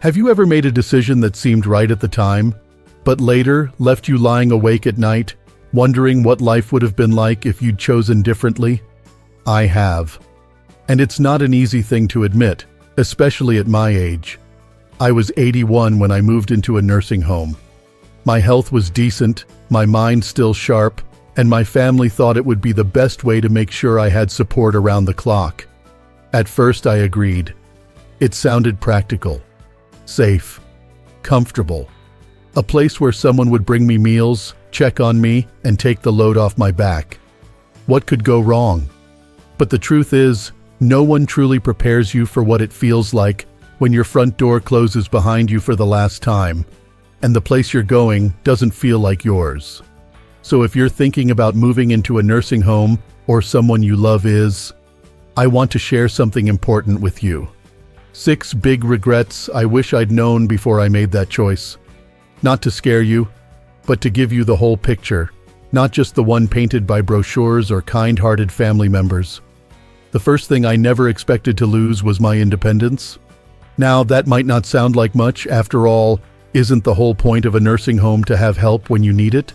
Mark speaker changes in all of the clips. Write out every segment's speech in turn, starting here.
Speaker 1: Have you ever made a decision that seemed right at the time, but later left you lying awake at night, wondering what life would have been like if you'd chosen differently? I have. And it's not an easy thing to admit, especially at my age. I was 81 when I moved into a nursing home. My health was decent, my mind still sharp, and my family thought it would be the best way to make sure I had support around the clock. At first I agreed. It sounded practical, safe, comfortable. A place where someone would bring me meals, check on me, and take the load off my back. What could go wrong? But the truth is, no one truly prepares you for what it feels like when your front door closes behind you for the last time, and the place you're going doesn't feel like yours. So if you're thinking about moving into a nursing home or someone you love is, I want to share something important with you. 6 big regrets I wish I'd known before I made that choice. Not to scare you, but to give you the whole picture, not just the one painted by brochures or kind-hearted family members. The first thing I never expected to lose was my independence. Now, that might not sound like much. After all, isn't the whole point of a nursing home to have help when you need it?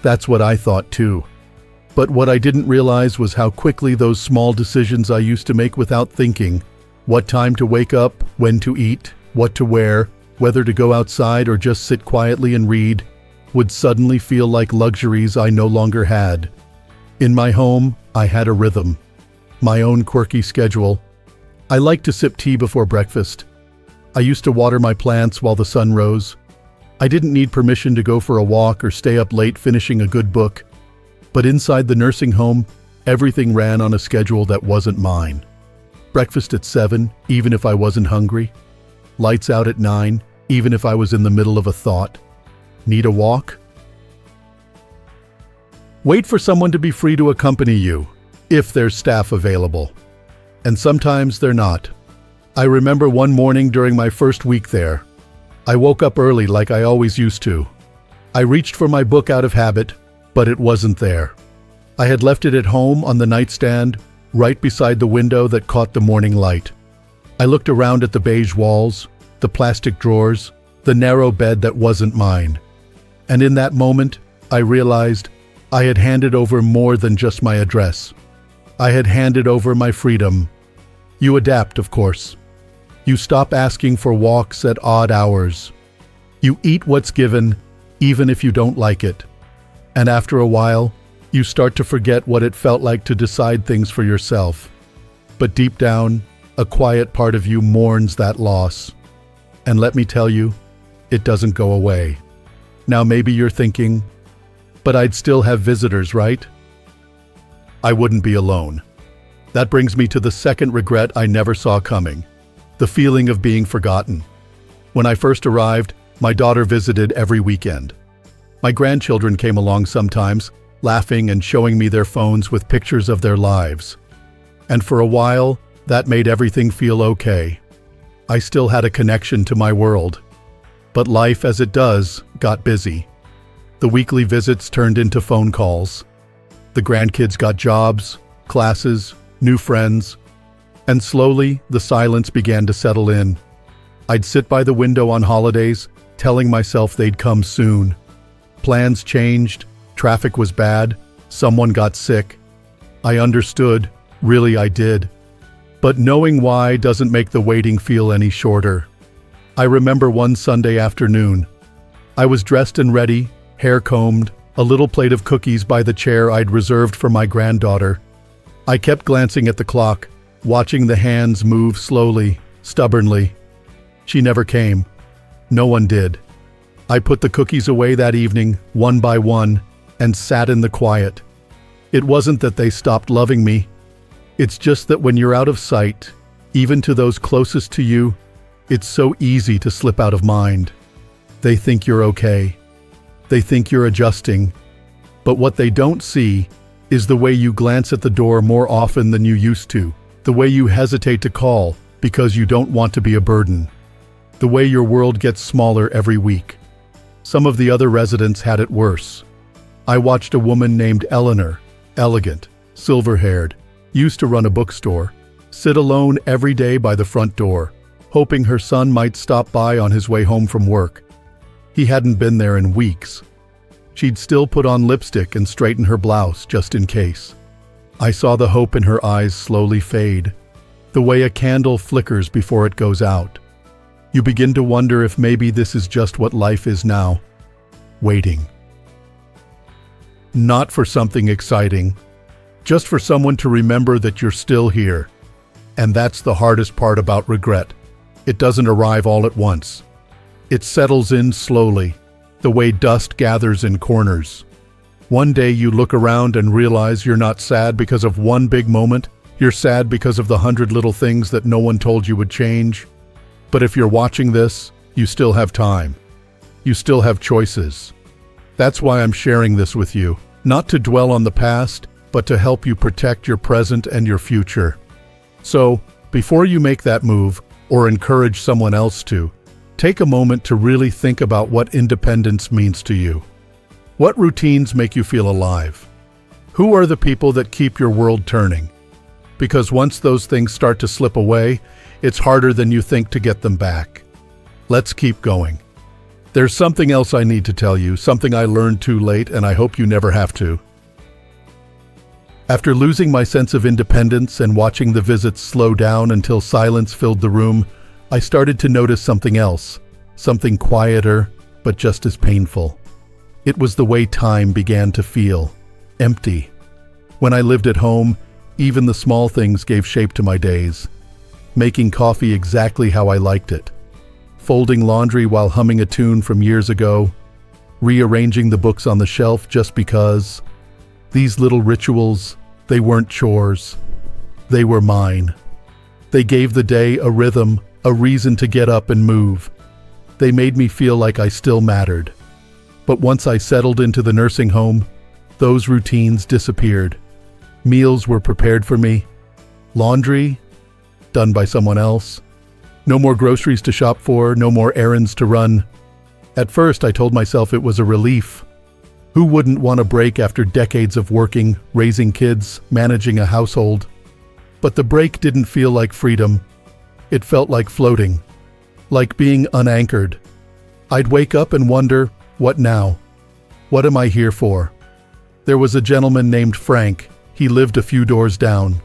Speaker 1: That's what I thought too. But what I didn't realize was how quickly those small decisions I used to make without thinking, what time to wake up, when to eat, what to wear, whether to go outside or just sit quietly and read, would suddenly feel like luxuries I no longer had. In my home, I had a rhythm, my own quirky schedule. I liked to sip tea before breakfast. I used to water my plants while the sun rose. I didn't need permission to go for a walk or stay up late finishing a good book. But inside the nursing home, everything ran on a schedule that wasn't mine. Breakfast at 7, even if I wasn't hungry. Lights out at 9, even if I was in the middle of a thought. Need a walk? Wait for someone to be free to accompany you, if there's staff available. And sometimes they're not. I remember one morning during my first week there. I woke up early like I always used to. I reached for my book out of habit, but it wasn't there. I had left it at home on the nightstand, right beside the window that caught the morning light. I looked around at the beige walls, the plastic drawers, the narrow bed that wasn't mine. And in that moment, I realized I had handed over more than just my address. I had handed over my freedom. You adapt, of course. You stop asking for walks at odd hours. You eat what's given, even if you don't like it. And after a while, you start to forget what it felt like to decide things for yourself. But deep down, a quiet part of you mourns that loss. And let me tell you, it doesn't go away. Now maybe you're thinking, but I'd still have visitors, right? I wouldn't be alone. That brings me to the second regret I never saw coming. The feeling of being forgotten. When I first arrived, my daughter visited every weekend. My grandchildren came along sometimes, laughing and showing me their phones with pictures of their lives. And for a while, that made everything feel okay. I still had a connection to my world. But life, as it does, got busy. The weekly visits turned into phone calls. The grandkids got jobs, classes, new friends. And slowly, the silence began to settle in. I'd sit by the window on holidays, telling myself they'd come soon. Plans changed, traffic was bad, someone got sick. I understood, really I did. But knowing why doesn't make the waiting feel any shorter. I remember one Sunday afternoon. I was dressed and ready, hair combed, a little plate of cookies by the chair I'd reserved for my granddaughter. I kept glancing at the clock, watching the hands move slowly, stubbornly. She never came. No one did. I put the cookies away that evening, one by one, and sat in the quiet. It wasn't that they stopped loving me. It's just that when you're out of sight, even to those closest to you, it's so easy to slip out of mind. They think you're okay. They think you're adjusting. But what they don't see is the way you glance at the door more often than you used to. The way you hesitate to call because you don't want to be a burden. The way your world gets smaller every week. Some of the other residents had it worse. I watched a woman named Eleanor, elegant, silver-haired, used to run a bookstore, sit alone every day by the front door. hoping her son might stop by on his way home from work. He hadn't been there in weeks. She'd still put on lipstick and straighten her blouse just in case. I saw the hope in her eyes slowly fade, the way a candle flickers before it goes out. You begin to wonder if maybe this is just what life is now, waiting. Not for something exciting, just for someone to remember that you're still here. And that's the hardest part about regret. It doesn't arrive all at once. It settles in slowly, the way dust gathers in corners. One day you look around and realize you're not sad because of one big moment. You're sad because of the 100 little things that no one told you would change. But if you're watching this, you still have time. You still have choices. That's why I'm sharing this with you, not to dwell on the past, but to help you protect your present and your future. So, before you make that move, or encourage someone else to, take a moment to really think about what independence means to you. What routines make you feel alive? Who are the people that keep your world turning? Because once those things start to slip away, it's harder than you think to get them back. Let's keep going. There's something else I need to tell you, something I learned too late, and I hope you never have to. After losing my sense of independence and watching the visits slow down until silence filled the room, I started to notice something else, something quieter, but just as painful. It was the way time began to feel empty. When I lived at home, even the small things gave shape to my days. Making coffee exactly how I liked it. Folding laundry while humming a tune from years ago. Rearranging the books on the shelf just because. These little rituals, they weren't chores. They were mine. They gave the day a rhythm, a reason to get up and move. They made me feel like I still mattered. But once I settled into the nursing home, those routines disappeared. Meals were prepared for me. Laundry, done by someone else. No more groceries to shop for, no more errands to run. At first, I told myself it was a relief. Who wouldn't want a break after decades of working, raising kids, managing a household? But the break didn't feel like freedom. It felt like floating, like being unanchored. I'd wake up and wonder, what now? What am I here for? There was a gentleman named Frank. He lived a few doors down.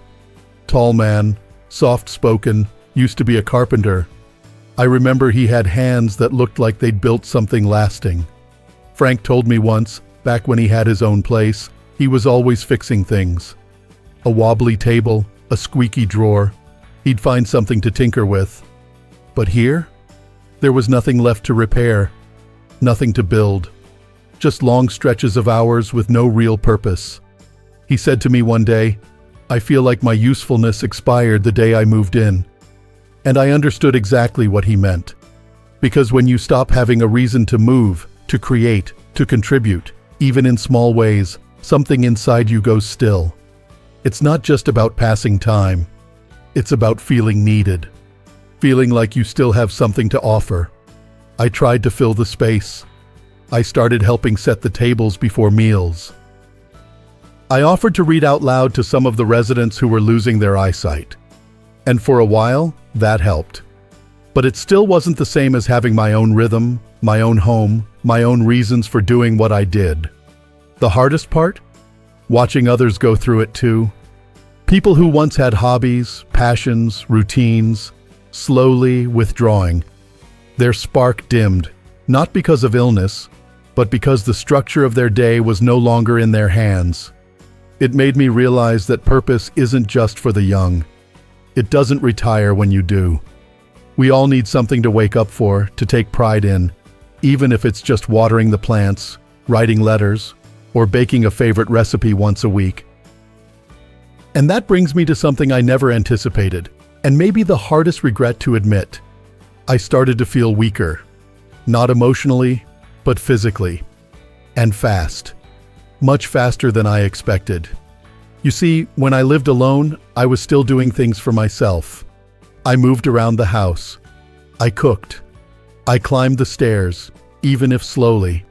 Speaker 1: Tall man, soft-spoken, used to be a carpenter. I remember he had hands that looked like they'd built something lasting. Frank told me once, back when he had his own place, he was always fixing things. A wobbly table, a squeaky drawer. He'd find something to tinker with. But here, there was nothing left to repair, nothing to build. Just long stretches of hours with no real purpose. He said to me one day, "I feel like my usefulness expired the day I moved in." And I understood exactly what he meant. Because when you stop having a reason to move, to create, to contribute, even in small ways, something inside you goes still. It's not just about passing time. It's about feeling needed. Feeling like you still have something to offer. I tried to fill the space. I started helping set the tables before meals. I offered to read out loud to some of the residents who were losing their eyesight. And for a while, that helped. But it still wasn't the same as having my own rhythm, my own home, my own reasons for doing what I did. The hardest part? Watching others go through it too. People who once had hobbies, passions, routines, slowly withdrawing. Their spark dimmed, not because of illness, but because the structure of their day was no longer in their hands. It made me realize that purpose isn't just for the young. It doesn't retire when you do. We all need something to wake up for, to take pride in, even if it's just watering the plants, writing letters, or baking a favorite recipe once a week. And that brings me to something I never anticipated, and maybe the hardest regret to admit. I started to feel weaker. Not emotionally, but physically. And fast. Much faster than I expected. You see, when I lived alone, I was still doing things for myself. I moved around the house. I cooked. I climbed the stairs, even if slowly.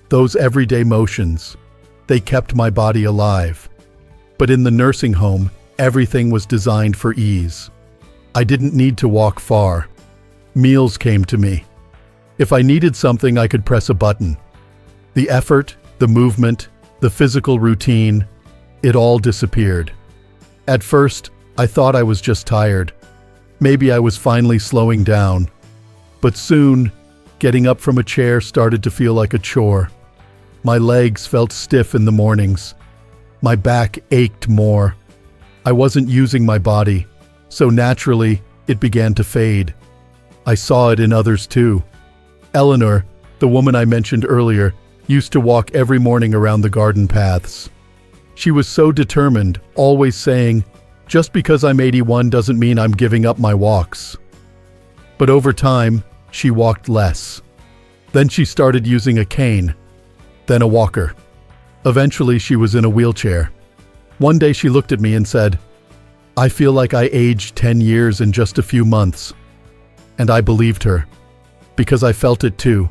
Speaker 1: Those everyday motions, they kept my body alive. But in the nursing home, everything was designed for ease. I didn't need to walk far. Meals came to me. If I needed something, I could press a button. The effort, the movement, the physical routine, it all disappeared. At first, I thought I was just tired. Maybe I was finally slowing down. But soon, getting up from a chair started to feel like a chore. My legs felt stiff in the mornings. My back ached more. I wasn't using my body, so naturally, it began to fade. I saw it in others too. Eleanor, the woman I mentioned earlier, used to walk every morning around the garden paths. She was so determined, always saying, "Just because I'm 81 doesn't mean I'm giving up my walks." But over time, she walked less. Then she started using a cane, then a walker. Eventually, she was in a wheelchair. One day she looked at me and said, "I feel like I aged 10 years in just a few months." And I believed her, because I felt it too.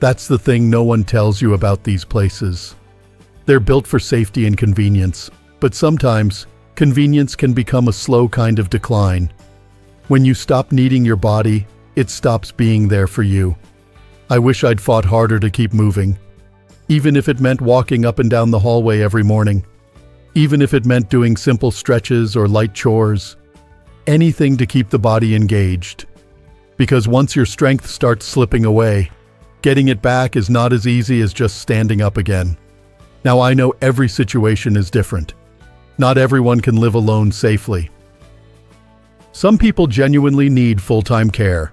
Speaker 1: That's the thing no one tells you about these places. They're built for safety and convenience, but sometimes convenience can become a slow kind of decline. When you stop needing your body, it stops being there for you. I wish I'd fought harder to keep moving, even if it meant walking up and down the hallway every morning, even if it meant doing simple stretches or light chores, anything to keep the body engaged. Because once your strength starts slipping away, getting it back is not as easy as just standing up again. Now I know every situation is different. Not everyone can live alone safely. Some people genuinely need full-time care.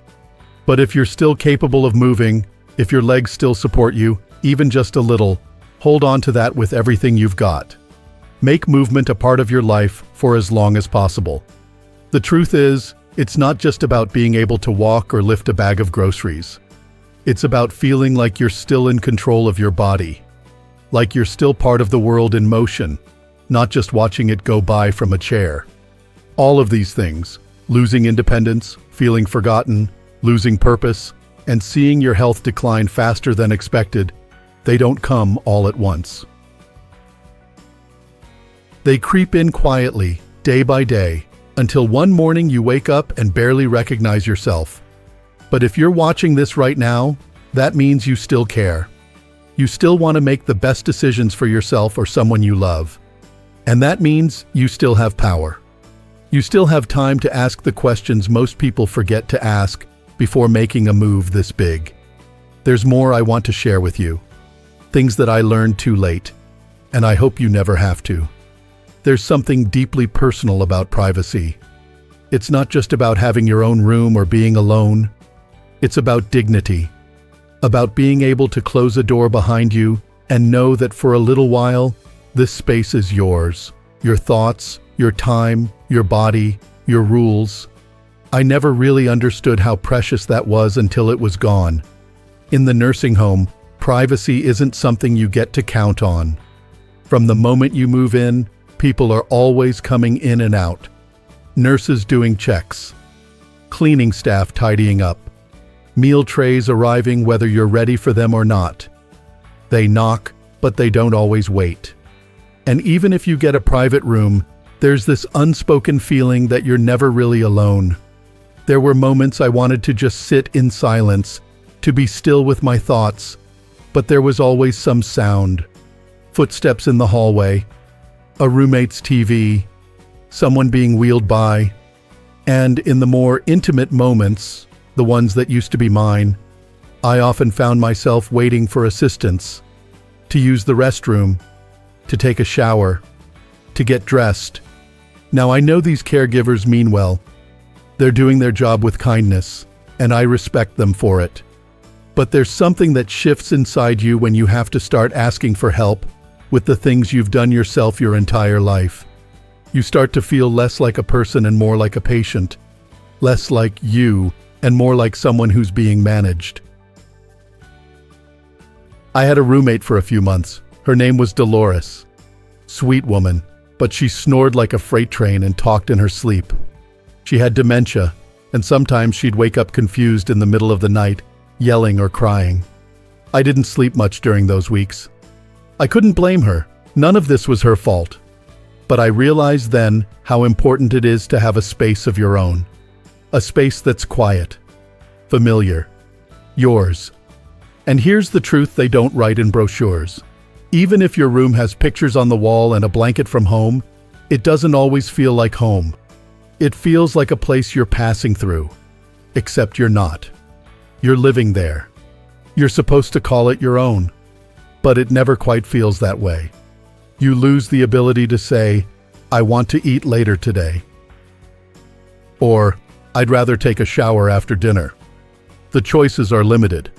Speaker 1: But if you're still capable of moving, if your legs still support you, even just a little, hold on to that with everything you've got. Make movement a part of your life for as long as possible. The truth is, it's not just about being able to walk or lift a bag of groceries. It's about feeling like you're still in control of your body, like you're still part of the world in motion, not just watching it go by from a chair. All of these things, losing independence, feeling forgotten, losing purpose, and seeing your health decline faster than expected, they don't come all at once. They creep in quietly, day by day, until one morning you wake up and barely recognize yourself. But if you're watching this right now, that means you still care. You still want to make the best decisions for yourself or someone you love. And that means you still have power. You still have time to ask the questions most people forget to ask before making a move this big. There's more I want to share with you. Things that I learned too late, and I hope you never have to. There's something deeply personal about privacy. It's not just about having your own room or being alone. It's about dignity, about being able to close a door behind you and know that for a little while, this space is yours. Your thoughts, your time, your body, your rules. I never really understood how precious that was until it was gone. In the nursing home, privacy isn't something you get to count on. From the moment you move in, people are always coming in and out. Nurses doing checks, cleaning staff tidying up, meal trays arriving whether you're ready for them or not. They knock, but they don't always wait. And even if you get a private room, there's this unspoken feeling that you're never really alone. There were moments I wanted to just sit in silence, to be still with my thoughts, but there was always some sound. Footsteps in the hallway, a roommate's TV, someone being wheeled by. And in the more intimate moments, the ones that used to be mine, I often found myself waiting for assistance, to use the restroom, to take a shower, to get dressed. Now I know these caregivers mean well. They're doing their job with kindness, and I respect them for it. But there's something that shifts inside you when you have to start asking for help with the things you've done yourself your entire life. You start to feel less like a person and more like a patient, less like you and more like someone who's being managed. I had a roommate for a few months. Her name was Dolores. Sweet woman, but she snored like a freight train and talked in her sleep. She had dementia, and sometimes she'd wake up confused in the middle of the night, yelling or crying. I didn't sleep much during those weeks. I couldn't blame her. None of this was her fault. But I realized then how important it is to have a space of your own. A space that's quiet. familiar. Yours. And here's the truth they don't write in brochures. Even if your room has pictures on the wall and a blanket from home, it doesn't always feel like home. It feels like a place you're passing through. Except you're not. You're living there. You're supposed to call it your own. But it never quite feels that way. You lose the ability to say, "I want to eat later today." Or, "I'd rather take a shower after dinner." The choices are limited.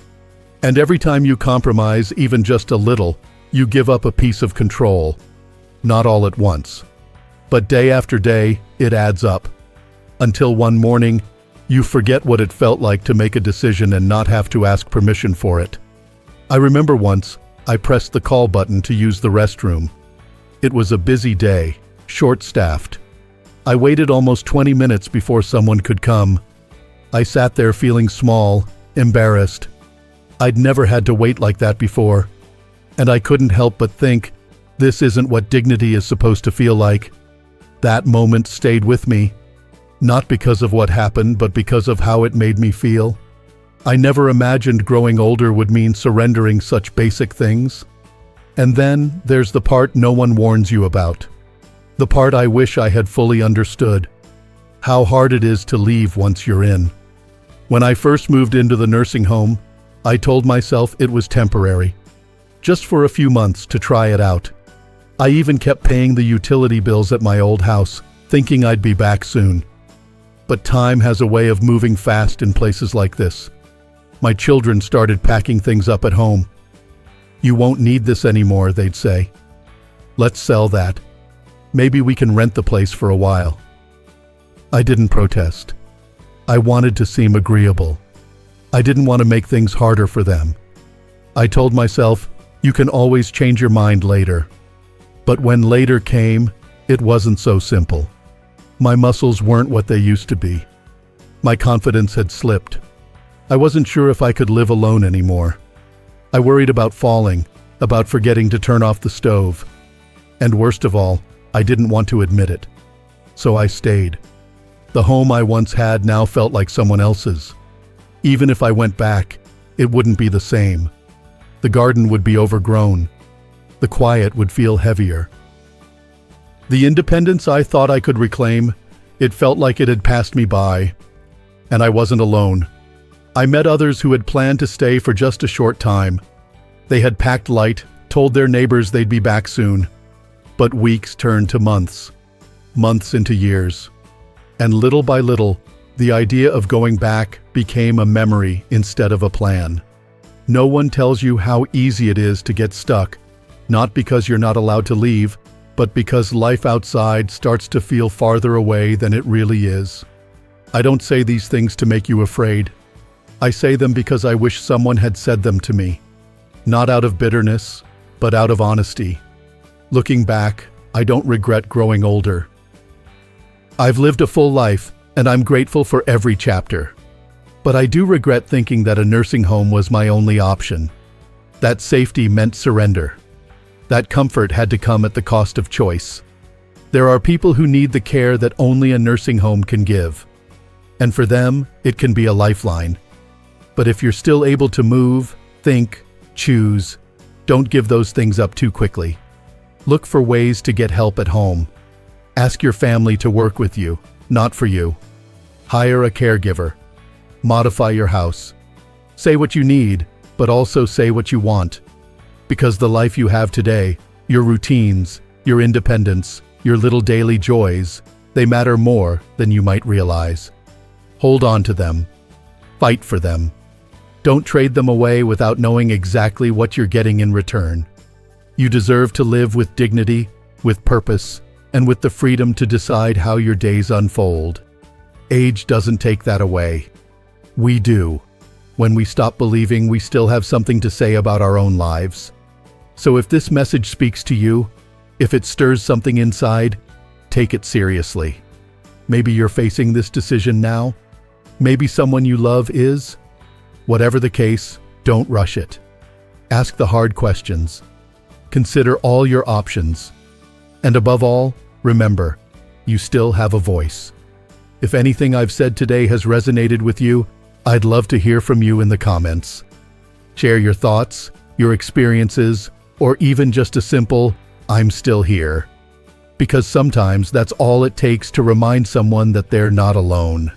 Speaker 1: And every time you compromise even just a little, you give up a piece of control. Not all at once. But day after day, it adds up. Until one morning, you forget what it felt like to make a decision and not have to ask permission for it. I remember once, I pressed the call button to use the restroom. It was a busy day, short-staffed. I waited almost 20 minutes before someone could come. I sat there feeling small, embarrassed. I'd never had to wait like that before. And I couldn't help but think, this isn't what dignity is supposed to feel like. That moment stayed with me. Not because of what happened, but because of how it made me feel. I never imagined growing older would mean surrendering such basic things. And then there's the part no one warns you about. The part I wish I had fully understood. How hard it is to leave once you're in. When I first moved into the nursing home, I told myself it was temporary. Just for a few months to try it out. I even kept paying the utility bills at my old house, thinking I'd be back soon. But time has a way of moving fast in places like this. My children started packing things up at home. "You won't need this anymore," they'd say. "Let's sell that. Maybe we can rent the place for a while." I didn't protest. I wanted to seem agreeable. I didn't want to make things harder for them. I told myself, you can always change your mind later. But when later came, it wasn't so simple. My muscles weren't what they used to be. My confidence had slipped. I wasn't sure if I could live alone anymore. I worried about falling, about forgetting to turn off the stove. And worst of all, I didn't want to admit it. So I stayed. The home I once had now felt like someone else's. Even if I went back, it wouldn't be the same. The garden would be overgrown. The quiet would feel heavier. The independence I thought I could reclaim, it felt like it had passed me by. And I wasn't alone. I met others who had planned to stay for just a short time. They had packed light, told their neighbors they'd be back soon. But weeks turned to months. Months into years. And little by little, the idea of going back became a memory instead of a plan. No one tells you how easy it is to get stuck, not because you're not allowed to leave, but because life outside starts to feel farther away than it really is. I don't say these things to make you afraid. I say them because I wish someone had said them to me. Not out of bitterness, but out of honesty. Looking back, I don't regret growing older. I've lived a full life, and I'm grateful for every chapter. But I do regret thinking that a nursing home was my only option. That safety meant surrender. That comfort had to come at the cost of choice. There are people who need the care that only a nursing home can give. And for them, it can be a lifeline. But if you're still able to move, think, choose, don't give those things up too quickly. Look for ways to get help at home. Ask your family to work with you, not for you. Hire a caregiver. Modify your house. Say what you need, but also say what you want. Because the life you have today, your routines, your independence, your little daily joys, they matter more than you might realize. Hold on to them. Fight for them. Don't trade them away without knowing exactly what you're getting in return. You deserve to live with dignity, with purpose, and with the freedom to decide how your days unfold. Age doesn't take that away. We do, when we stop believing we still have something to say about our own lives. So if this message speaks to you, if it stirs something inside, take it seriously. Maybe you're facing this decision now. Maybe someone you love is. Whatever the case, don't rush it. Ask the hard questions. Consider all your options. And above all, remember, you still have a voice. If anything I've said today has resonated with you, I'd love to hear from you in the comments. Share your thoughts, your experiences, or even just a simple, "I'm still here." Because sometimes that's all it takes to remind someone that they're not alone.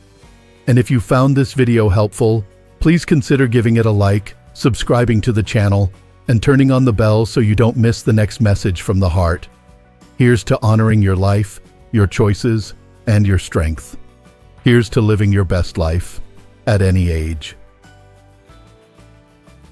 Speaker 1: And if you found this video helpful, please consider giving it a like, subscribing to the channel, and turning on the bell so you don't miss the next message from the heart. Here's to honoring your life, your choices, and your strength. Here's to living your best life at any age.